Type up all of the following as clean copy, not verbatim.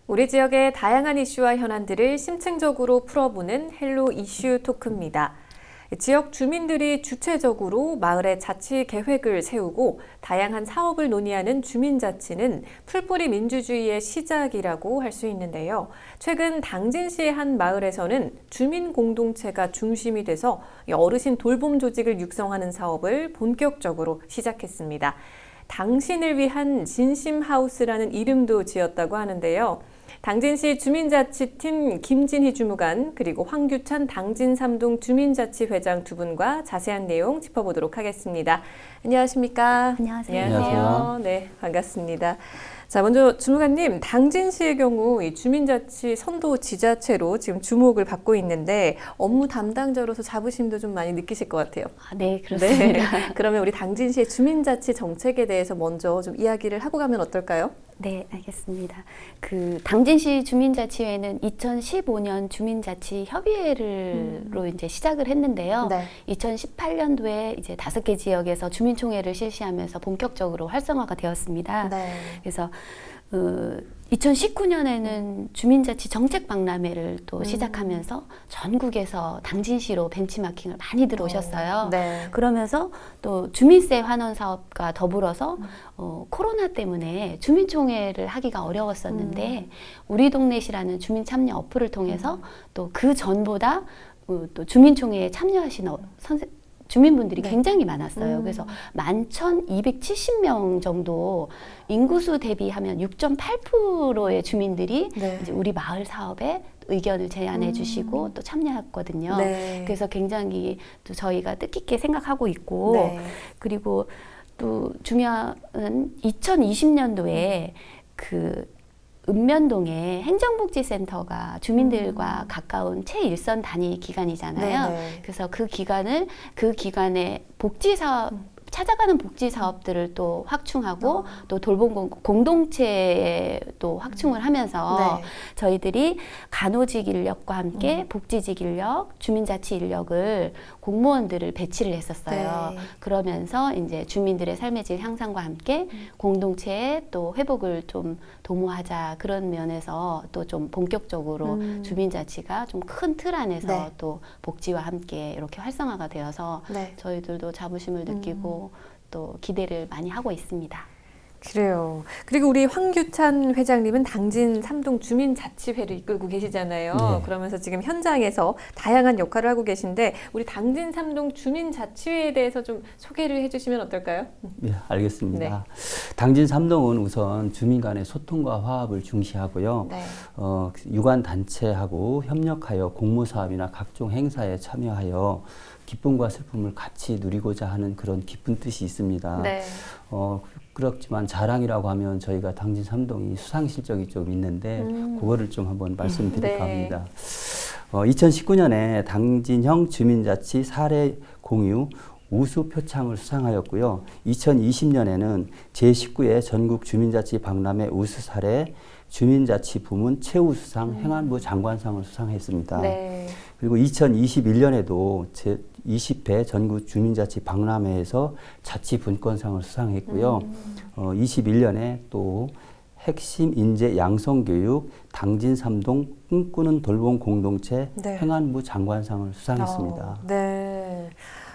우리 지역의 다양한 이슈와 현안들을 심층적으로 풀어보는 헬로 이슈 토크입니다. 지역 주민들이 주체적으로 마을의 자치 계획을 세우고 다양한 사업을 논의하는 주민자치는 풀뿌리 민주주의의 시작이라고 할 수 있는데요. 최근 당진시의 한 마을에서는 주민 공동체가 중심이 돼서 어르신 돌봄 조직을 육성하는 사업을 본격적으로 시작했습니다. 당신을 위한 진심하우스라는 이름도 지었다고 하는데요. 당진시 주민자치팀 김진희 주무관 그리고 황규찬 당진 3동 주민자치회장 두 분과 자세한 내용 짚어보도록 하겠습니다. 안녕하십니까? 안녕하세요. 안녕하세요. 네, 반갑습니다. 자, 먼저 주무관님, 당진시의 경우 이 주민자치 선도 지자체로 지금 주목을 받고 있는데 업무 담당자로서 자부심도 좀 많이 느끼실 것 같아요. 네, 그렇습니다. 네, 그러면 우리 당진시의 주민자치 정책에 대해서 먼저 좀 이야기를 하고 가면 어떨까요? 네, 알겠습니다. 당진시 주민자치회는 2015년 주민자치 협의회로 이제 시작을 했는데요. 네. 2018년도에 이제 5개 지역에서 주민총회를 실시하면서 본격적으로 활성화가 되었습니다. 네. 그래서 2019년에는 주민자치 정책 박람회를 또 시작하면서 전국에서 당진시로 벤치마킹을 많이 들어오셨어요. 네. 그러면서 또 주민세 환원 사업과 더불어서 코로나 때문에 주민총회를 하기가 어려웠었는데 우리 동네시라는 주민 참여 어플을 통해서 또 그 전보다 또 주민총회에 참여하신 주민분들이 네. 굉장히 많았어요. 그래서 11,270명 정도 인구수 대비하면 6.8%의 주민들이 네. 이제 우리 마을 사업에 의견을 제안해 주시고 또 참여했거든요. 네. 그래서 굉장히 또 저희가 뜻깊게 생각하고 있고 네. 그리고 또 중요한 2020년도에 읍면동에 행정복지센터가 주민들과 가까운 최일선 단위 기관이잖아요. 네네. 그래서 그 기관에 복지사업, 찾아가는 복지 사업들을 또 확충하고 또 돌봄 공동체에 또 확충을 하면서 네. 저희들이 간호직 인력과 함께 복지직 인력, 주민자치 인력을 공무원들을 배치를 했었어요. 네. 그러면서 이제 주민들의 삶의 질 향상과 함께 공동체의 또 회복을 좀 도모하자 그런 면에서 또 좀 본격적으로 주민자치가 좀 큰 틀 안에서 네. 또 복지와 함께 이렇게 활성화가 되어서 네. 저희들도 자부심을 느끼고 또 기대를 많이 하고 있습니다. 그래요. 그리고 우리 황규찬 회장님은 당진 3동 주민자치회를 이끌고 계시잖아요. 네. 그러면서 지금 현장에서 다양한 역할을 하고 계신데 우리 당진 3동 주민자치회에 대해서 좀 소개를 해주시면 어떨까요? 네, 알겠습니다. 네. 당진 3동은 우선 주민 간의 소통과 화합을 중시하고요. 네. 유관 단체하고 협력하여 공모사업이나 각종 행사에 참여하여 기쁨과 슬픔을 같이 누리고자 하는 그런 깊은 뜻이 있습니다. 네. 그렇지만 자랑이라고 하면 저희가 당진 3동이 수상 실적이 좀 있는데 그거를 좀 한번 말씀드릴까 네. 합니다. 2019년에 당진형 주민자치 사례 공유 우수 표창을 수상하였고요. 2020년에는 제19회 전국 주민자치 박람회 우수 사례 주민자치 부문 최우수상 행안부 장관상을 수상했습니다. 네. 그리고 2021년에도 제20회 전국 주민자치 박람회에서 자치분권상을 수상했고요. 21년에 또 핵심 인재 양성교육 당진 3동 꿈꾸는 돌봄 공동체 네. 행안부 장관상을 수상했습니다. 네.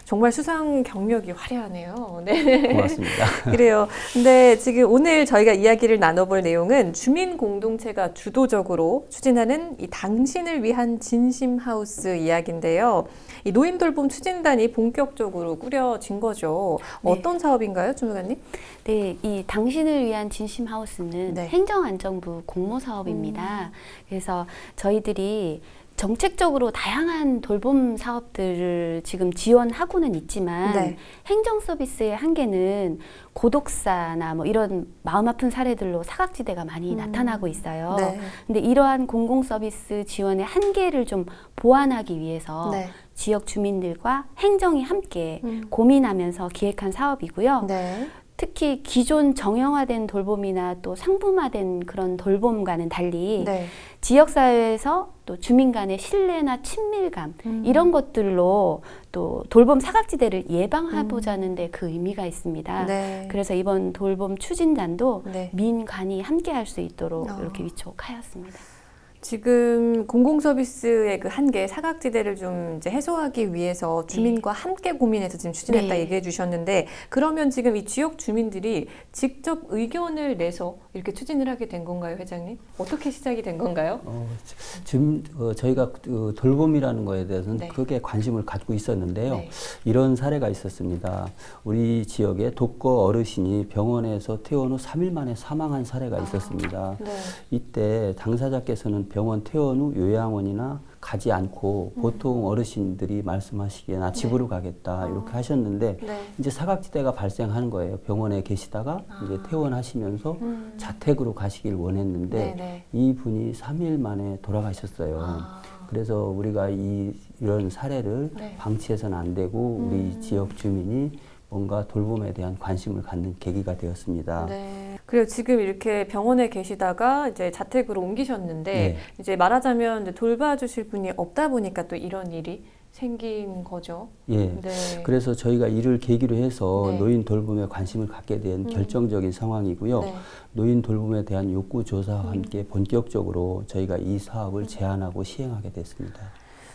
정말 수상 경력이 화려하네요. 네. 고맙습니다. 그래요. 근데 지금 오늘 저희가 이야기를 나눠볼 내용은 주민 공동체가 주도적으로 추진하는 이 당신을 위한 진심하우스 이야기인데요. 이 노인돌봄 추진단이 본격적으로 꾸려진 거죠. 네. 어떤 사업인가요, 주무관님? 네, 이 당신을 위한 진심하우스는 네. 행정안정부 공모사업입니다. 그래서 저희들이 정책적으로 다양한 돌봄 사업들을 지금 지원하고는 있지만 네. 행정 서비스의 한계는 고독사나 뭐 이런 마음 아픈 사례들로 사각지대가 많이 나타나고 있어요. 네. 근데 이러한 공공 서비스 지원의 한계를 좀 보완하기 위해서 네. 지역 주민들과 행정이 함께 고민하면서 기획한 사업이고요. 네. 특히 기존 정형화된 돌봄이나 또 상품화된 그런 돌봄과는 달리 네. 지역사회에서 또 주민 간의 신뢰나 친밀감 이런 것들로 또 돌봄 사각지대를 예방해보자는 데 그 의미가 있습니다. 네. 그래서 이번 돌봄 추진단도 네. 민관이 함께 할 수 있도록 어. 이렇게 위촉하였습니다. 지금 공공서비스의 그 한계, 사각지대를 좀 이제 해소하기 위해서 주민과 함께 고민해서 지금 추진했다 네. 얘기해 주셨는데, 그러면 지금 이 지역 주민들이 직접 의견을 내서 이렇게 추진을 하게 된 건가요, 회장님? 어떻게 시작이 된 건가요? 지금 저희가 그 돌봄이라는 거에 대해서는 네. 크게 관심을 갖고 있었는데요. 네. 이런 사례가 있었습니다. 우리 지역에 독거 어르신이 병원에서 퇴원 후 3일 만에 사망한 사례가 있었습니다. 네. 이때 당사자께서는 병원 퇴원 후 요양원이나 가지 않고 보통 어르신들이 말씀하시기에 나 집으로 가겠다 이렇게 하셨는데 네. 이제 사각지대가 발생하는 거예요. 병원에 계시다가 이제 퇴원하시면서 자택으로 가시길 원했는데 네, 네. 이분이 3일 만에 돌아가셨어요. 그래서 우리가 이런 사례를 네. 방치해서는 안 되고 우리 지역 주민이 뭔가 돌봄에 대한 관심을 갖는 계기가 되었습니다. 네. 그리고 지금 이렇게 병원에 계시다가 이제 자택으로 옮기셨는데, 네. 이제 말하자면 이제 돌봐주실 분이 없다 보니까 또 이런 일이 생긴 거죠. 예. 네. 그래서 저희가 이를 계기로 해서 네. 노인 돌봄에 관심을 갖게 된 결정적인 상황이고요. 네. 노인 돌봄에 대한 욕구 조사와 함께 본격적으로 저희가 이 사업을 제안하고 시행하게 됐습니다.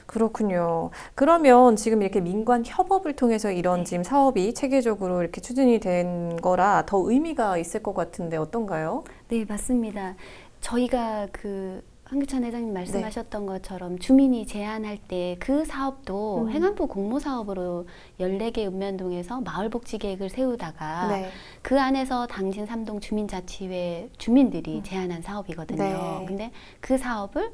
그렇군요. 그러면 지금 이렇게 민관 협업을 통해서 이런 지금 사업이 체계적으로 이렇게 추진이 된 거라 더 의미가 있을 것 같은데 어떤가요? 네, 맞습니다. 저희가 그 황규찬 회장님 말씀하셨던 것처럼 주민이 제안할 때 그 사업도 행안부 공모사업으로 14개 읍면동에서 마을복지계획을 세우다가 네. 그 안에서 당진 3동 주민자치회 주민들이 제안한 사업이거든요. 네. 근데 그 사업을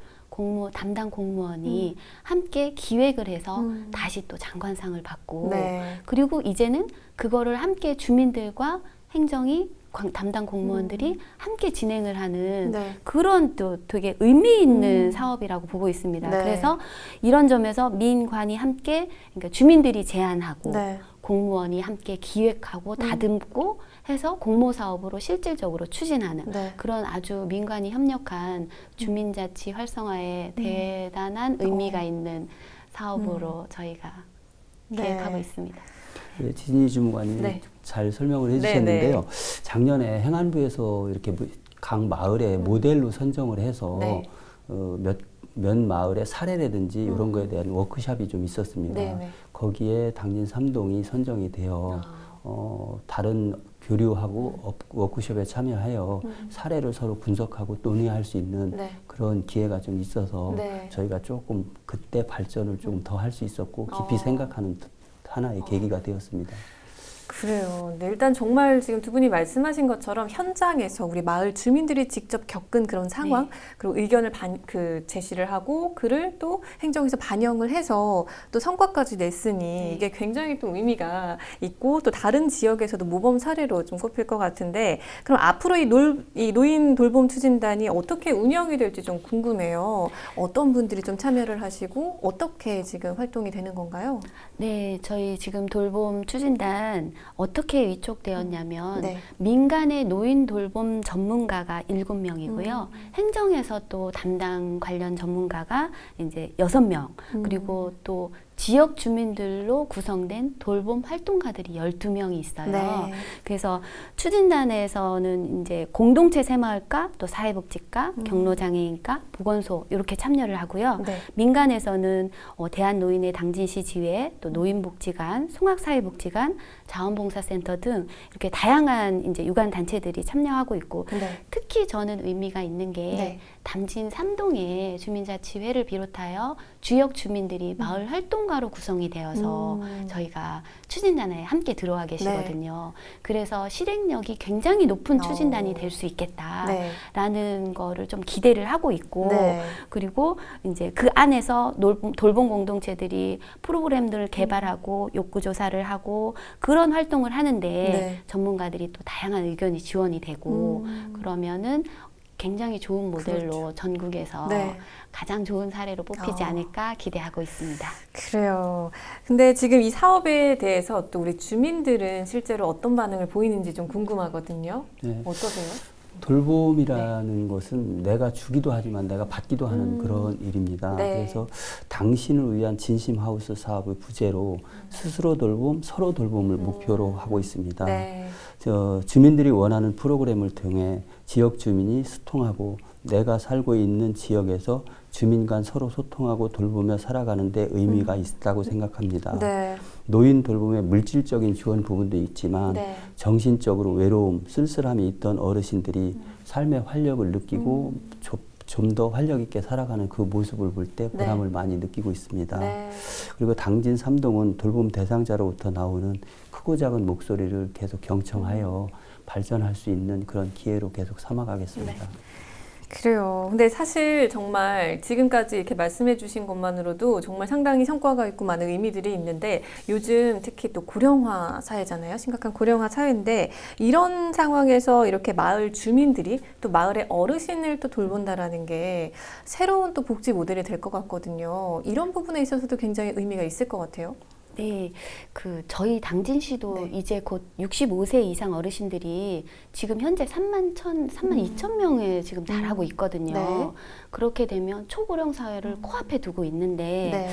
담당 공무원이 함께 기획을 해서 다시 또 장관상을 받고 네. 그리고 이제는 그거를 함께 주민들과 행정이 담당 공무원들이 함께 진행을 하는 네. 그런 또 되게 의미 있는 사업이라고 보고 있습니다. 네. 그래서 이런 점에서 민관이 함께 그러니까 주민들이 제안하고 네. 공무원이 함께 기획하고 다듬고 해서 공모사업으로 실질적으로 추진하는 네. 그런 아주 민관이 협력한 주민자치 활성화에 대단한 의미가 있는 사업으로 저희가 계획하고 네. 있습니다. 예, 진희 주무관님 네. 잘 설명을 네, 해주셨는데요. 작년에 행안부에서 이렇게 각 마을에 모델로 선정을 해서 네. 몇 마을의 사례라든지 이런 거에 대한 워크숍이 좀 있었습니다. 네, 네. 거기에 당진 3동이 선정이 되어 다른 교류하고 워크숍에 참여하여 사례를 서로 분석하고 논의할 수 있는 네. 그런 기회가 좀 있어서 네. 저희가 조금 그때 발전을 좀 더 할 수 있었고 깊이 생각하는 하나의 계기가 되었습니다. 그래요. 네, 일단 정말 지금 두 분이 말씀하신 것처럼 현장에서 우리 마을 주민들이 직접 겪은 그런 상황, 네. 그리고 의견을 제시를 하고 그를 또 행정에서 반영을 해서 또 성과까지 냈으니 이게 굉장히 또 의미가 있고 또 다른 지역에서도 모범 사례로 좀 꼽힐 것 같은데, 그럼 앞으로 이 노인 돌봄 추진단이 어떻게 운영이 될지 좀 궁금해요. 어떤 분들이 좀 참여를 하시고 어떻게 지금 활동이 되는 건가요? 네, 저희 지금 돌봄 추진단 어떻게 위촉되었냐면 네. 민간의 노인 돌봄 전문가가 7명이고요. 행정에서 또 담당 관련 전문가가 이제 6명, 그리고 또 지역 주민들로 구성된 돌봄 활동가들이 12명이 있어요. 네. 그래서 추진단에서는 이제 공동체 새마을과 또 사회복지과, 경로장애인과, 보건소 이렇게 참여를 하고요. 네. 민간에서는 대한노인의 당진시 지회, 또 노인복지관, 송악사회복지관, 자원봉사센터 등 이렇게 다양한 이제 유관 단체들이 참여하고 있고 네. 특히 저는 의미가 있는 게 네. 당진 3동의 주민자치회를 비롯하여 주역 주민들이 마을 활동가로 구성이 되어서 저희가 추진단에 함께 들어와 계시거든요. 그래서 실행력이 굉장히 높은 추진단이 될 수 있겠다라는 네. 거를 좀 기대를 하고 있고 네. 그리고 이제 그 안에서 돌봄 공동체들이 프로그램들을 개발하고 욕구 조사를 하고 그런 활동을 하는데 네. 전문가들이 또 다양한 의견이 지원이 되고 그러면은 굉장히 좋은 모델로 그렇죠. 전국에서 네. 가장 좋은 사례로 뽑히지 않을까 기대하고 있습니다. 그래요. 근데 지금 이 사업에 대해서 또 우리 주민들은 실제로 어떤 반응을 보이는지 좀 궁금하거든요. 네. 어떠세요? 돌봄이라는 것은 내가 주기도 하지만 내가 받기도 하는 그런 일입니다. 네. 그래서 당신을 위한 진심 하우스 사업의 부제로 스스로 돌봄, 서로 돌봄을 목표로 하고 있습니다. 네. 주민들이 원하는 프로그램을 통해 지역 주민이 소통하고 내가 살고 있는 지역에서 주민 간 서로 소통하고 돌보며 살아가는 데 의미가 있다고 생각합니다. 네. 노인 돌봄의 물질적인 지원 부분도 있지만 네. 정신적으로 외로움, 쓸쓸함이 있던 어르신들이 삶의 활력을 느끼고 좀 더 활력 있게 살아가는 그 모습을 볼 때 보람을 많이 느끼고 있습니다. 네. 그리고 당진 삼동은 돌봄 대상자로부터 나오는 크고 작은 목소리를 계속 경청하여 발전할 수 있는 그런 기회로 계속 삼아가겠습니다. 그래요. 근데 사실 정말 지금까지 이렇게 말씀해 주신 것만으로도 정말 상당히 성과가 있고 많은 의미들이 있는데 요즘 특히 또 고령화 사회잖아요. 심각한 고령화 사회인데 이런 상황에서 이렇게 마을 주민들이 또 마을의 어르신을 또 돌본다라는 게 새로운 또 복지 모델이 될 것 같거든요. 이런 부분에 있어서도 굉장히 의미가 있을 것 같아요. 네, 저희 당진시도 네. 이제 곧 65세 이상 어르신들이 지금 현재 3만 2천 명에 지금 달하고 있거든요. 네. 그렇게 되면 초고령 사회를 코앞에 두고 있는데 네.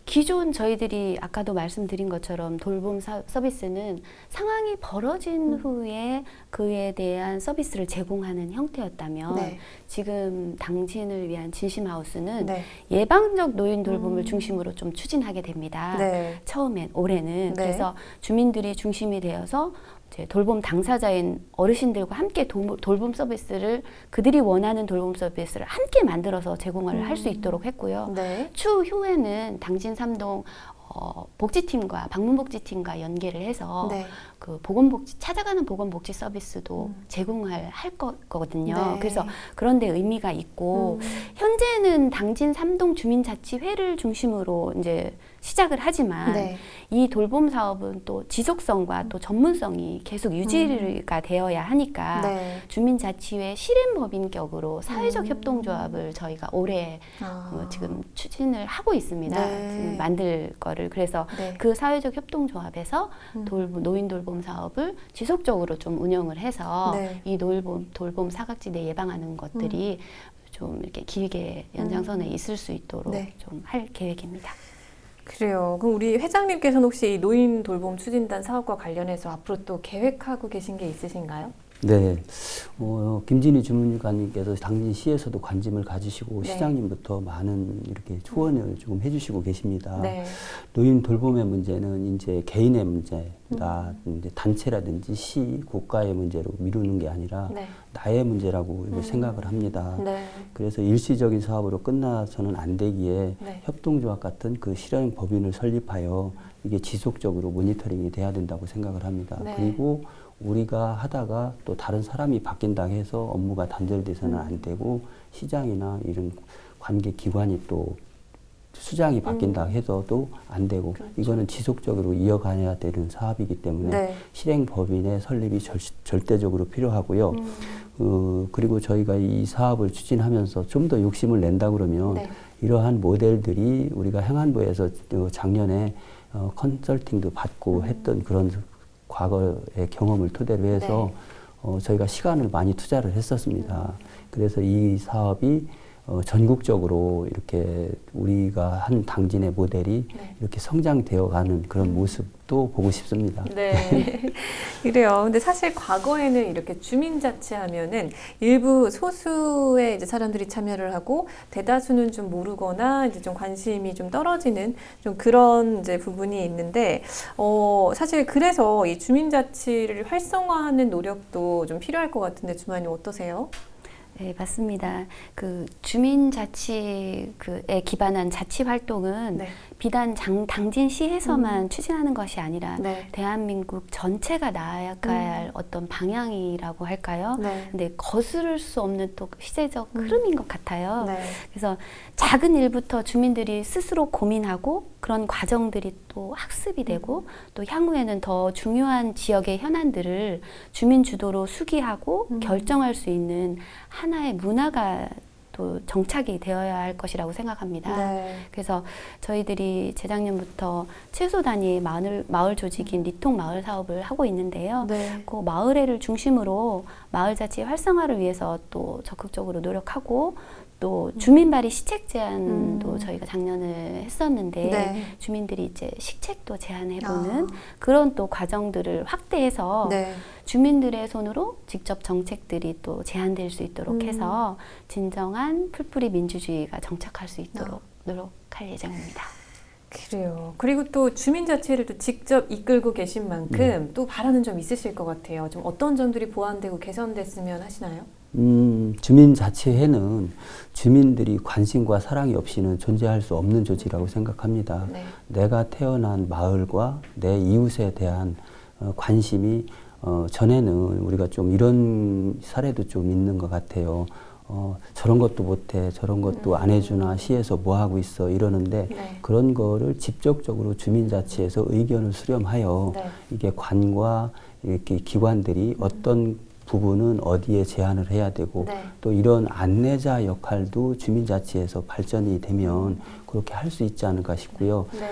기존 저희들이 아까도 말씀드린 것처럼 돌봄 서비스는 상황이 벌어진 후에 그에 대한 서비스를 제공하는 형태였다면 네. 지금 당진을 위한 진심하우스는 네. 예방적 노인 돌봄을 중심으로 좀 추진하게 됩니다. 네. 처음엔 올해는 네. 그래서 주민들이 중심이 되어서 이제 돌봄 당사자인 어르신들과 함께 돌봄 서비스를 그들이 원하는 돌봄 서비스를 함께 만들어서 제공을 할 수 있도록 했고요. 네. 추후에는 당진 삼동 복지팀과 방문복지팀과 연계를 해서 네. 그 찾아가는 보건복지 서비스도 제공할 거거든요. 네. 그래서 그런 데 의미가 있고 현재는 당진 삼동 주민자치회를 중심으로 이제 시작을 하지만 네. 이 돌봄 사업은 또 지속성과 또 전문성이 계속 유지가 되어야 하니까 네. 주민자치회 실행법인격으로 사회적 협동조합을 저희가 올해 지금 추진을 하고 있습니다. 네. 지금 만들 거를. 그래서 네. 그 사회적 협동조합에서 노인 돌봄 사업을 지속적으로 좀 운영을 해서 네. 이 돌봄 사각지대 예방하는 것들이 좀 이렇게 길게 연장선에 있을 수 있도록 네. 좀 할 계획입니다. 그래요. 그럼 우리 회장님께서는 혹시 이 노인 돌봄 추진단 사업과 관련해서 앞으로 또 계획하고 계신 게 있으신가요? 네, 김진희 주무관님께서 당진시에서도 관심을 가지시고 네. 시장님부터 많은 이렇게 조언을 조금 해주시고 계십니다. 네. 노인 돌봄의 문제는 이제 개인의 문제나 이제 단체라든지 시, 국가의 문제로 미루는 게 아니라 네. 나의 문제라고 이걸 생각을 합니다. 네. 그래서 일시적인 사업으로 끝나서는 안 되기에 네. 협동조합 같은 그 실행 법인을 설립하여 이게 지속적으로 모니터링이 돼야 된다고 생각을 합니다. 네. 그리고 우리가 하다가 또 다른 사람이 바뀐다고 해서 업무가 단절돼서는 안 되고 시장이나 이런 관계 기관이 또 수장이 바뀐다 해서도 안 되고 그렇죠. 이거는 지속적으로 이어가야 되는 사업이기 때문에 네. 실행법인의 설립이 절대적으로 필요하고요. 그리고 저희가 이 사업을 추진하면서 좀 더 욕심을 낸다 그러면 네. 이러한 모델들이 우리가 행안부에서 작년에 컨설팅도 받고 했던 그런 과거의 경험을 토대로 해서 저희가 시간을 많이 투자를 했었습니다. 그래서 이 사업이 전국적으로 이렇게 우리가 한 당진의 모델이 네. 이렇게 성장되어가는 그런 모습도 보고 싶습니다. 네. 그래요. 근데 사실 과거에는 이렇게 주민자치하면은 일부 소수의 이제 사람들이 참여를 하고 대다수는 좀 모르거나 이제 좀 관심이 좀 떨어지는 좀 그런 이제 부분이 있는데, 사실 그래서 이 주민자치를 활성화하는 노력도 좀 필요할 것 같은데 주무관님 어떠세요? 네, 맞습니다. 그 주민자치에 기반한 자치 활동은 네. 비단 당진시에서만 추진하는 것이 아니라 네. 대한민국 전체가 나아가야 할 어떤 방향이라고 할까요? 네. 근데 거스를 수 없는 또 시대적 흐름인 것 같아요. 네. 그래서 작은 일부터 주민들이 스스로 고민하고 그런 과정들이 또 학습이 되고 또 향후에는 더 중요한 지역의 현안들을 주민 주도로 수기하고 결정할 수 있는 한 하나의 문화가 또 정착이 되어야 할 것이라고 생각합니다. 네. 그래서 저희들이 재작년부터 최소 단위의 마을 조직인 리통 마을 사업을 하고 있는데요. 네. 그 마을회를 중심으로 마을 자치 활성화를 위해서 또 적극적으로 노력하고 또 주민 발의 시책 제안도 저희가 작년에 했었는데 네. 주민들이 이제 식책도 제안해보는 그런 또 과정들을 확대해서 네. 주민들의 손으로 직접 정책들이 또 제안될 수 있도록 해서 진정한 풀뿌리 민주주의가 정착할 수 있도록 노력할 예정입니다. 그래요. 그리고 또 주민자치를 또 직접 이끌고 계신 만큼 또 바라는 점 있으실 것 같아요. 좀 어떤 점들이 보완되고 개선됐으면 하시나요? 주민자치회는 주민들이 관심과 사랑이 없이는 존재할 수 없는 조직이라고 생각합니다. 네. 내가 태어난 마을과 내 이웃에 대한 관심이 전에는 우리가 좀 이런 사례도 좀 있는 것 같아요. 저런 것도 못해, 저런 것도 안 해주나, 시에서 뭐 하고 있어 이러는데 네. 그런 거를 직접적으로 주민자치에서 의견을 수렴하여 네. 이게 관과 이렇게 기관들이 어떤 부분은 어디에 제한을 해야 되고 네. 또 이런 안내자 역할도 주민자치에서 발전이 되면 그렇게 할 수 있지 않을까 싶고요. 네.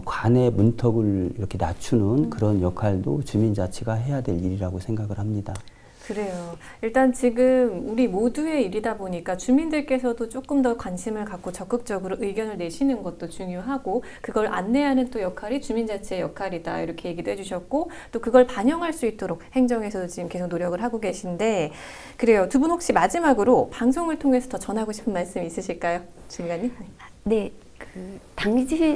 관의 문턱을 이렇게 낮추는 그런 역할도 주민자치가 해야 될 일이라고 생각을 합니다. 그래요. 일단 지금 우리 모두의 일이다 보니까 주민들께서도 조금 더 관심을 갖고 적극적으로 의견을 내시는 것도 중요하고 그걸 안내하는 또 역할이 주민자치의 역할이다 이렇게 얘기도 해주셨고 또 그걸 반영할 수 있도록 행정에서도 지금 계속 노력을 하고 계신데 그래요. 두 분 혹시 마지막으로 방송을 통해서 더 전하고 싶은 말씀 있으실까요? 주민관님? 네,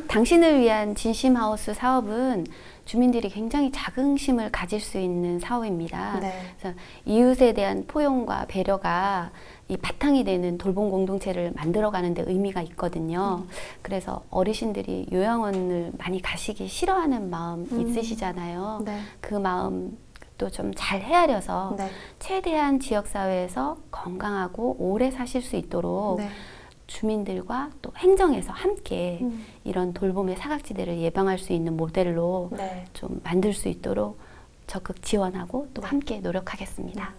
당신을 위한 진심하우스 사업은 주민들이 굉장히 자긍심을 가질 수 있는 사업입니다. 네. 그래서 이웃에 대한 포용과 배려가 이 바탕이 되는 돌봄 공동체를 만들어가는 데 의미가 있거든요. 그래서 어르신들이 요양원을 많이 가시기 싫어하는 마음 있으시잖아요. 네. 그 마음 또 좀 잘 헤아려서 네. 최대한 지역사회에서 건강하고 오래 사실 수 있도록 네. 주민들과 또 행정에서 함께 이런 돌봄의 사각지대를 예방할 수 있는 모델로 네. 좀 만들 수 있도록 적극 지원하고 또 함께 노력하겠습니다.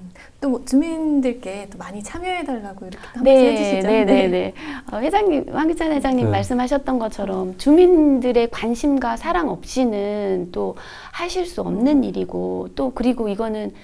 또 뭐 주민들께 또 많이 참여해달라고 이렇게 한 말씀 해주시죠. 네. 회장님, 황규찬 회장님 네. 말씀하셨던 것처럼 주민들의 관심과 사랑 없이는 또 하실 수 없는 일이고 또 그리고 이거는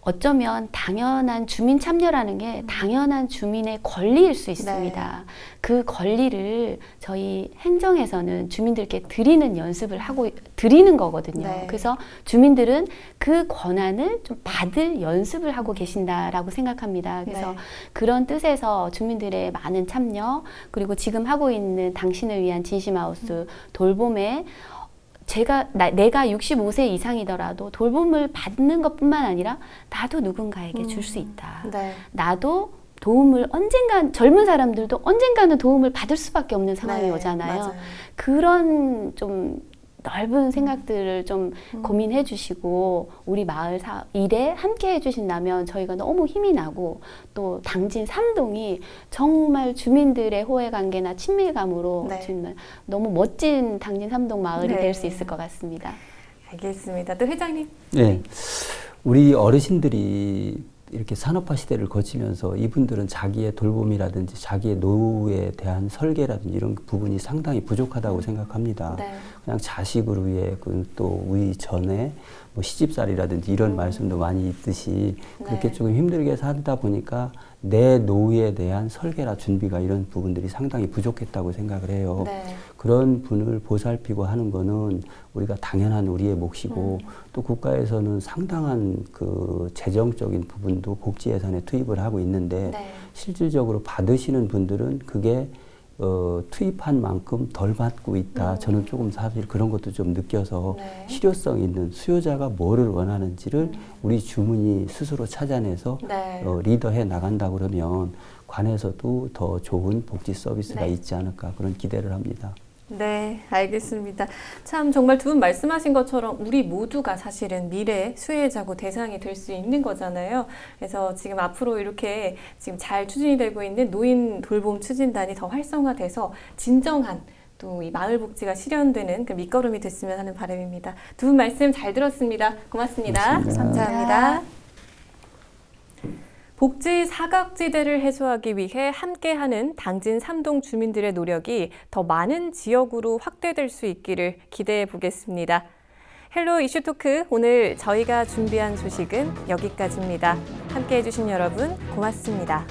어쩌면 당연한 주민 참여라는 게 당연한 주민의 권리일 수 있습니다. 네. 그 권리를 저희 행정에서는 주민들께 드리는 연습을 하고 드리는 거거든요. 네. 그래서 주민들은 그 권한을 좀 받을 연습을 하고 계신다라고 생각합니다. 그래서 네. 그런 뜻에서 주민들의 많은 참여 그리고 지금 하고 있는 당신을 위한 진심하우스 돌봄에 내가 65세 이상이더라도 돌봄을 받는 것뿐만 아니라 나도 누군가에게 줄 수 있다. 네. 나도 도움을 젊은 사람들도 언젠가는 도움을 받을 수밖에 없는 상황이 네, 오잖아요. 맞아요. 그런 좀 넓은 생각들을 좀 고민해 주시고 우리 마을 일에 함께 해 주신다면 저희가 너무 힘이 나고 또 당진 3동이 정말 주민들의 호혜관계나 친밀감으로 네. 정말 너무 멋진 당진 3동 마을이 네. 될 수 있을 것 같습니다. 알겠습니다. 또 회장님. 네. 우리 어르신들이 이렇게 산업화 시대를 거치면서 이분들은 자기의 돌봄이라든지 자기의 노후에 대한 설계라든지 이런 부분이 상당히 부족하다고 생각합니다. 네. 그냥 자식을 위해 또 우리 전에 뭐 시집살이라든지 이런 말씀도 많이 있듯이 그렇게 네. 조금 힘들게 살다 보니까 내 노후에 대한 설계나 준비가 이런 부분들이 상당히 부족했다고 생각을 해요. 네. 그런 분을 보살피고 하는 거는 우리가 당연한 우리의 몫이고 또 국가에서는 상당한 그 재정적인 부분도 복지 예산에 투입을 하고 있는데 네. 실질적으로 받으시는 분들은 그게 투입한 만큼 덜 받고 있다. 저는 조금 사실 그런 것도 좀 느껴서 네. 실효성 있는 수요자가 뭐를 원하는지를 우리 주민이 스스로 찾아내서 네. 리더해 나간다 그러면 관에서도 더 좋은 복지 서비스가 네. 있지 않을까 그런 기대를 합니다. 네, 알겠습니다. 참 정말 두 분 말씀하신 것처럼 우리 모두가 사실은 미래의 수혜자고 대상이 될 수 있는 거잖아요. 그래서 지금 앞으로 이렇게 지금 잘 추진이 되고 있는 노인 돌봄 추진단이 더 활성화돼서 진정한 또 이 마을 복지가 실현되는 그 밑거름이 됐으면 하는 바람입니다. 두 분 말씀 잘 들었습니다. 고맙습니다. 고맙습니다. 감사합니다. 복지 사각지대를 해소하기 위해 함께하는 당진 3동 주민들의 노력이 더 많은 지역으로 확대될 수 있기를 기대해 보겠습니다. 헬로 이슈 토크, 오늘 저희가 준비한 소식은 여기까지입니다. 함께해 주신 여러분 고맙습니다.